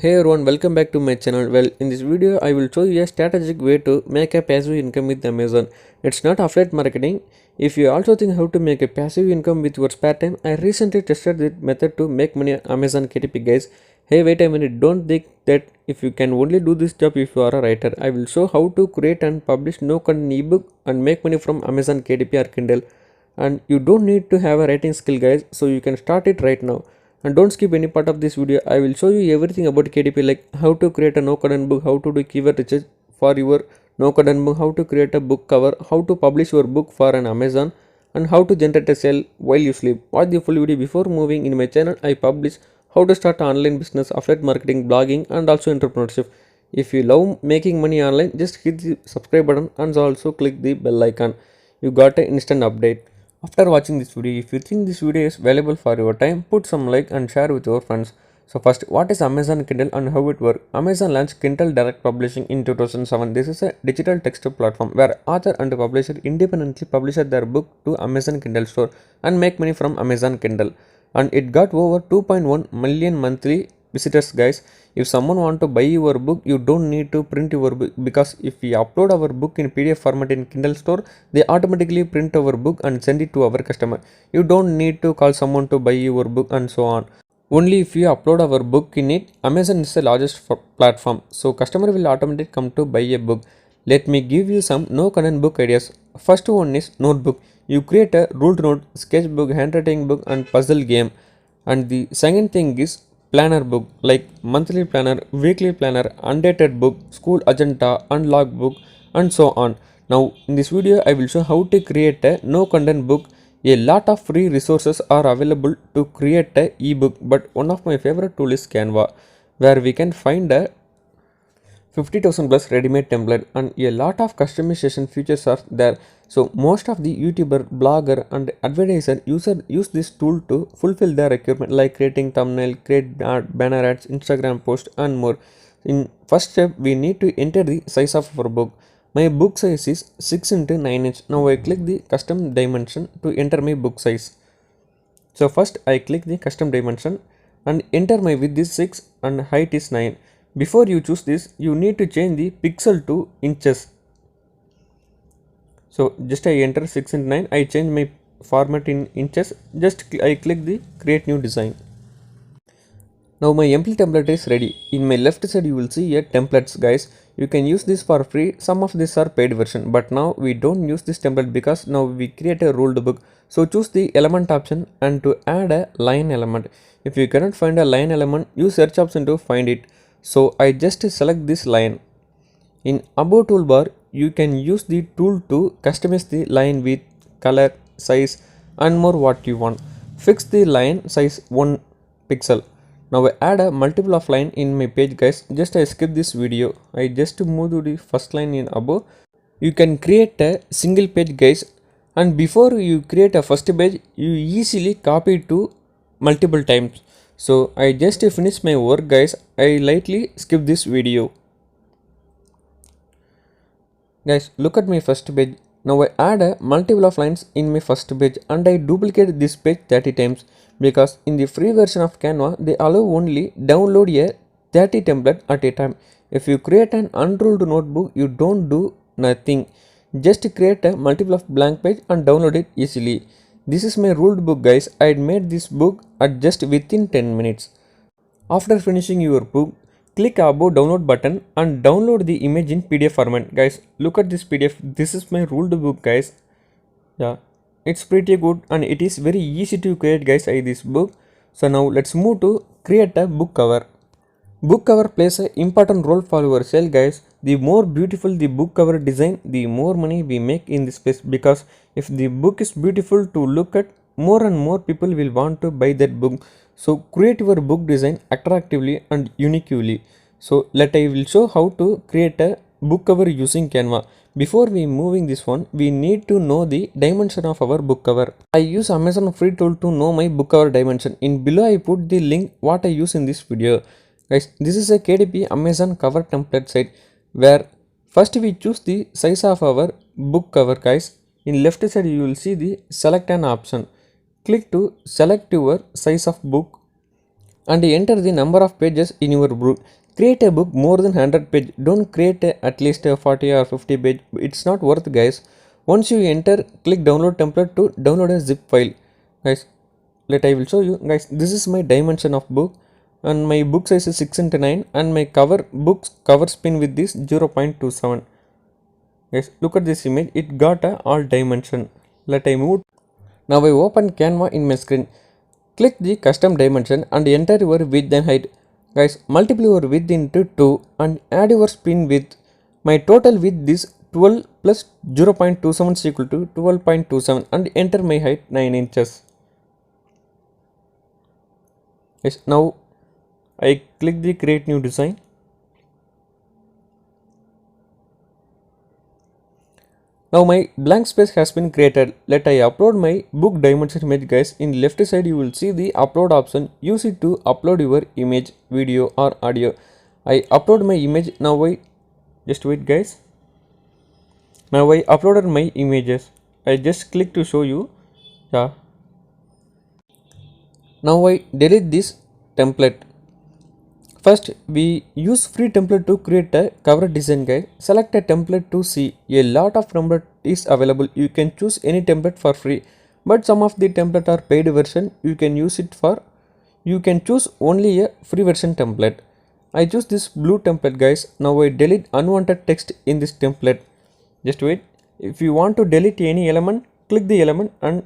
Hey everyone, welcome back to my channel. Well, in this video, I will show you a strategic way to make a passive income with Amazon. It's not affiliate marketing. If you also think how to make a passive income with your spare time, I recently tested this method to make money on Amazon KTP guys. Hey, wait a minute, don't think that if you can only do this job if you are a writer. I will show how to create and publish no content ebook and make money from Amazon KTP or Kindle. And you don't need to have a writing skill guys, so you can start it right now. And don't skip any part of this video. I will show you everything about KDP, like how to create a no content book, how to do keyword research for your no content book, how to create a book cover, how to publish your book for an Amazon, and how to generate a sale while you sleep. Watch the full video. Before moving in my channel, I publish how to start online business, affiliate marketing, blogging, and also entrepreneurship. If you love making money online, just hit the subscribe button and also click the bell icon. You got an instant update. After watching this video, if you think this video is valuable for your time, put some like and share with your friends. So first, what is Amazon Kindle and how it works? Amazon launched Kindle Direct Publishing in 2007. This is a digital text platform where author and publisher independently publish their book to Amazon Kindle store and make money from Amazon Kindle. And it got over 2.1 million monthly visitors guys. If someone want to buy your book, you don't need to print your book, because if we upload our book in PDF format in Kindle store, they automatically print our book and send it to our customer. You don't need to call someone to buy your book and so on. Only if you upload our book in it. Amazon is the largest platform, so customer will automatically come to buy a book. Let me give you some no content book ideas. First one is notebook. You create a ruled note, sketchbook, handwriting book, and puzzle game. And the second thing is planner book, like monthly planner, weekly planner, undated book, school agenda, unlock book, and so on. Now in this video I will show how to create a no content book. A lot of free resources are available to create a ebook, but one of my favorite tool is Canva, where we can find a 50,000 plus ready-made template and a lot of customization features are there. So most of the YouTuber, blogger, and advertiser use this tool to fulfill their requirement, like creating thumbnail, create banner ads, Instagram post, and more. In first step, we need to enter the size of our book. My book size is 6 into 9 inch. Now I click the custom dimension to enter my book size. So first I click the custom dimension and enter my width is 6 and height is 9. Before you choose this, you need to change the pixel to inches. So just I enter 6 and 9, I change my format in inches, just I click the create new design. Now my empty template is ready. In my left side you will see a templates guys. You can use this for free. Some of these are paid version, but now we don't use this template because now we create a ruled book. So choose the element option and to add a line element. If you cannot find a line element, use search option to find it. So I just select this line. In above toolbar, you can use the tool to customize the line with color, size, and more what you want. Fix the line size 1 pixel. Now I add a multiple of line in my page guys. Just I skip this video. I just move to the first line in above. You can create a single page guys, and before you create a first page, you easily copy it to multiple times. So I just finish my work guys. I lightly skip this video. Guys, look at my first page. Now I add a multiple of lines in my first page and I duplicate this page 30 times, because in the free version of Canva they allow only download a 30 template at a time. If you create an unruled notebook, you don't do nothing. Just create a multiple of blank page and download it easily. This is my ruled book guys. I made this book at just within 10 minutes. After finishing your book, click above download button and download the image in PDF format. Guys, look at this PDF. This is my ruled book guys. Yeah, it's pretty good and it is very easy to create guys this book. So now let's move to create a book cover. Book cover plays an important role for your sale guys. The more beautiful the book cover design, the more money we make in this space, because if the book is beautiful to look at, more and more people will want to buy that book. So create your book design attractively and uniquely. So I will show how to create a book cover using Canva. Before we moving this one, we need to know the dimension of our book cover. I use Amazon free tool to know my book cover dimension. In below I put the link what I use in this video. Guys, this is a KDP Amazon cover template site, where first we choose the size of our book cover guys. In left side you will see the select an option. Click to select your size of book. and enter the number of pages in your book. Create a book more than 100 page. Don't create at least a 40 or 50 page. It's not worth, guys. Once you enter, click download template to download a zip file. Guys, let I will show you. Guys, this is my dimension of book, and my book size is 6 into 9, and my cover spin with this 0.27. Guys, look at this image. It got a all dimension. Let I move. Now I open Canva in my screen. Click the custom dimension and enter your width and height. Guys, multiply your width into 2 and add your spin width. My total width is 12 plus 0.27 is equal to 12.27 and enter my height 9 inches. Yes, now I click the create new design. Now my blank space has been created. Let I upload my book dimension image, guys. In left side you will see the upload option. Use it to upload your image, video or audio. I upload my image. Now I just wait, guys. Now I uploaded my images. I just click to show you. Yeah. Now I delete this template. First, we use free template to create a cover design guide. Select a template to see. A lot of template is available. You can choose any template for free, but some of the template are paid version. You can use it for. You can choose only a free version template. I choose this blue template, guys. Now I delete unwanted text in this template. Just wait. If you want to delete any element, click the element and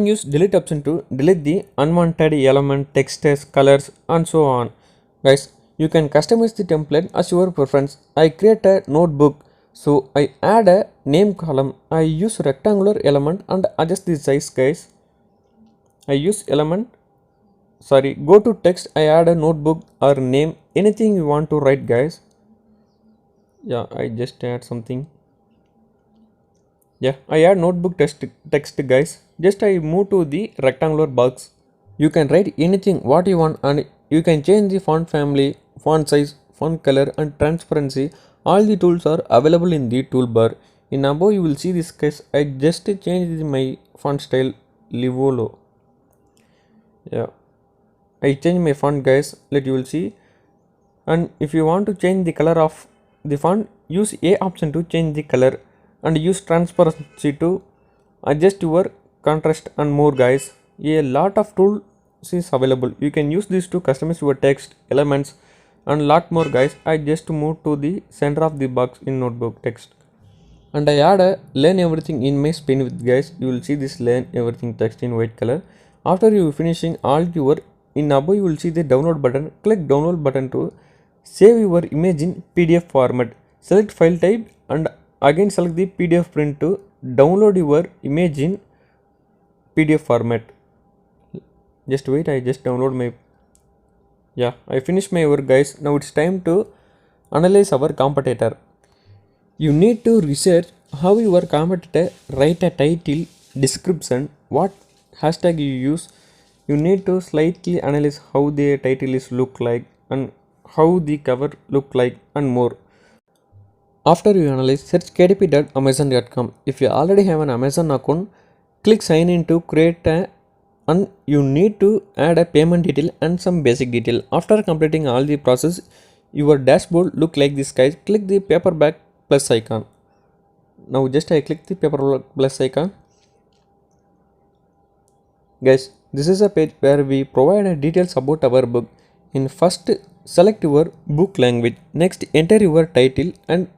use delete option to delete the unwanted element, textures, colors and so on. Guys, you can customize the template as your preference. I create a notebook, so I add a name column. I use rectangular element and adjust the size, guys. I use go to text. I add a notebook or name, anything you want to write, guys. Yeah, I just add something. Yeah, I add notebook text, guys. Just I move to the rectangular box. You can write anything what you want, and you can change the font family, font size, font color and transparency. All the tools are available in the toolbar. In above you will see this case. I just changed my font style Livolo. Yeah, I change my font, guys. Let you will see. And if you want to change the color of the font, use A option to change the color and use transparency to adjust your contrast and more, guys. A lot of tools is available. You can use this to customize your text elements and lot more, guys. I just move to the center of the box in notebook text, and I add a learn everything in my spin with, guys. You will see this learn everything text in white color. After you finishing all your, in above you will see the download button. Click download button to save your image in PDF format. Select file type and again select the PDF print to download your image in PDF format. Just wait, I just download my. Yeah, I finished my work, guys. Now it's time to analyze our competitor. You need to research how your competitor write a title, description, what hashtag you use. You need to slightly analyze how the title is look like and how the cover look like and more. After you analyze, search kdp.amazon.com. If you already have an Amazon account, click sign in to create a, and you need to add a payment detail and some basic detail. After completing all the process, your dashboard look like this, guys. Click the paperback plus icon. Now just I click the paperback plus icon. Guys, this is a page where we provide details about our book. In first, select your book language. Next, enter your title and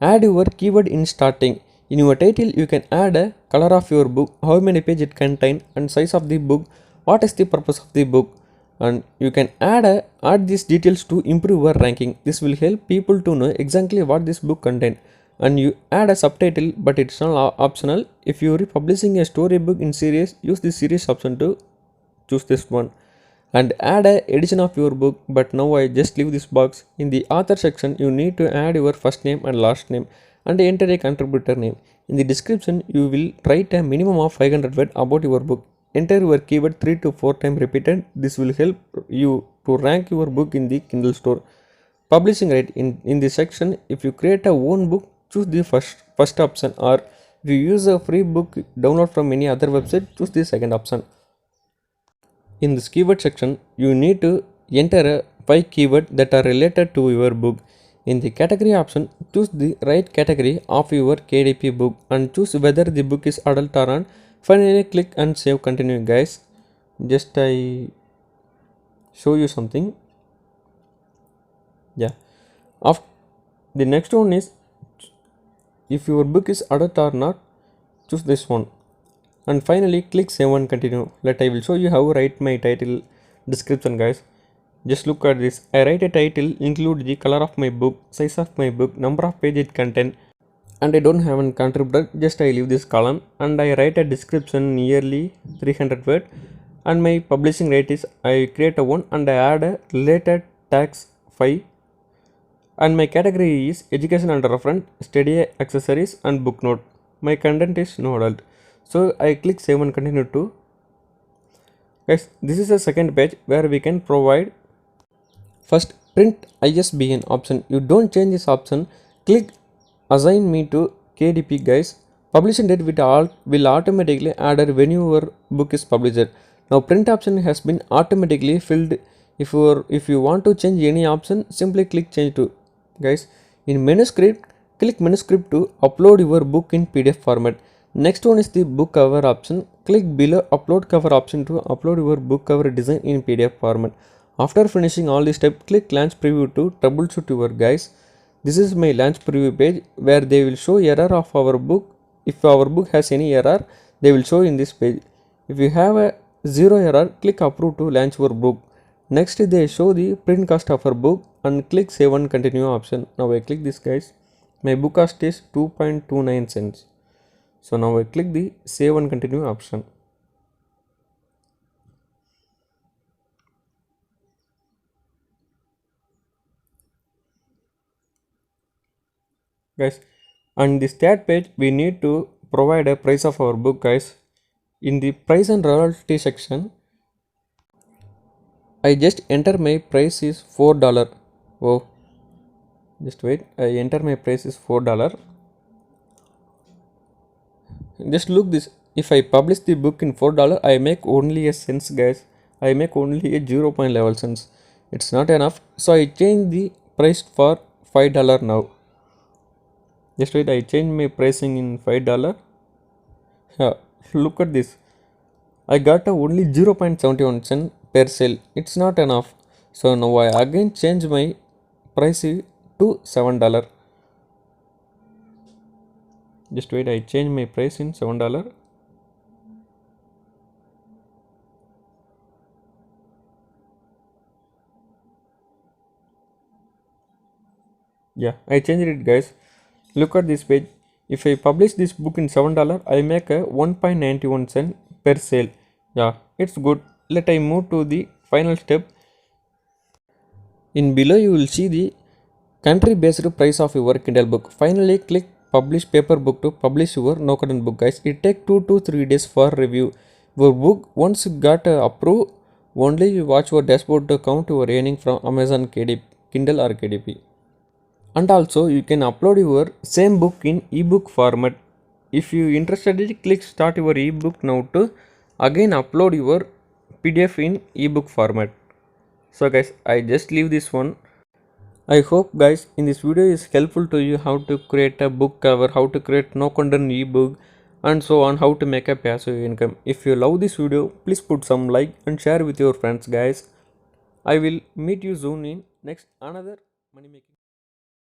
add your keyword in starting. In your title, you can add a color of your book, how many pages it contains, and size of the book, what is the purpose of the book, and you can add these details to improve your ranking. This will help people to know exactly what this book contains. And you add a subtitle, but it's not optional. If you are publishing a storybook in series, use the series option to choose this one and add a edition of your book. But now I just leave this box. In the author section, you need to add your first name and last name and enter a contributor name. In the description, you will write a minimum of 500 words about your book. Enter your keyword 3 to 4 times repeated. This will help you to rank your book in the Kindle store. Publishing rate, in this section, if you create a own book, choose the first option, or if you use a free book download from any other website, choose the second option. In this keyword section, you need to enter a 5 keywords that are related to your book. In the category option, choose the right category of your KDP book and choose whether the book is adult or not. Finally, click and save continue, guys. Just I show you something. Yeah. After the next one is, if your book is adult or not, choose this one. And finally, click save and continue. I will show you how to write my title description, guys. Just look at this. I write a title, include the color of my book, size of my book, number of page it contain, and I don't have a contributor. Just I leave this column and I write a description nearly 300 word. And my publishing rate is, I create a one and I add a related tax 5. And my category is education and reference, study accessories and book note. My content is no adult. So I click save and continue to. Guys, this is the second page where we can provide first print ISBN option. You don't change this option. Click assign me to KDP, guys. Publishing date will automatically added when your book is published. Now print option has been automatically filled. If you want to change any option, simply click change to. Guys, in manuscript, click manuscript to upload your book in PDF format. Next one is the book cover option. Click below upload cover option to upload your book cover design in PDF format. After finishing all these steps, click launch preview to troubleshoot your, guys. This is my launch preview page where they will show error of our book. If our book has any error, they will show in this page. If you have a zero error, click approve to launch your book. Next they show the print cost of our book and click save and continue option. Now I click this, guys. My book cost is 2.29 cents. So now I click the save and continue option. Guys, on the stat page we need to provide a price of our book, guys. In the price and royalty section, I just enter my price is $4. Oh, just wait. I enter my price is $4. Just look this. If I publish the book in $4, I make only a cents, guys. I make only a 0.11 cents. It's not enough. So I change the price for $5 now. Just wait. I change my pricing in $5. Yeah, look at this. I got a only 0.71 cent per sale. It's not enough. So now I again change my price to $7. Just wait, I change my price in $7. Yeah, I changed it, guys. Look at this page. If I publish this book in $7, I make a 1.91 cent per sale. Yeah, it's good. Let I move to the final step. In below you will see the country based price of your Kindle book. Finally click publish paper book to publish your no content book, guys. It take 2 to 3 days for review. Your book once got approved, only you watch your dashboard to count your earning from Amazon KDP, Kindle or KDP. And also you can upload your same book in ebook format. If you interested in, click start your ebook now to again upload your PDF in ebook format. So guys, I just leave this one. I hope, guys, in this video is helpful to you how to create a book cover, how to create no content ebook, and so on, how to make a passive income. If you love this video, please put some like and share with your friends, guys. I will meet you soon in next another money making.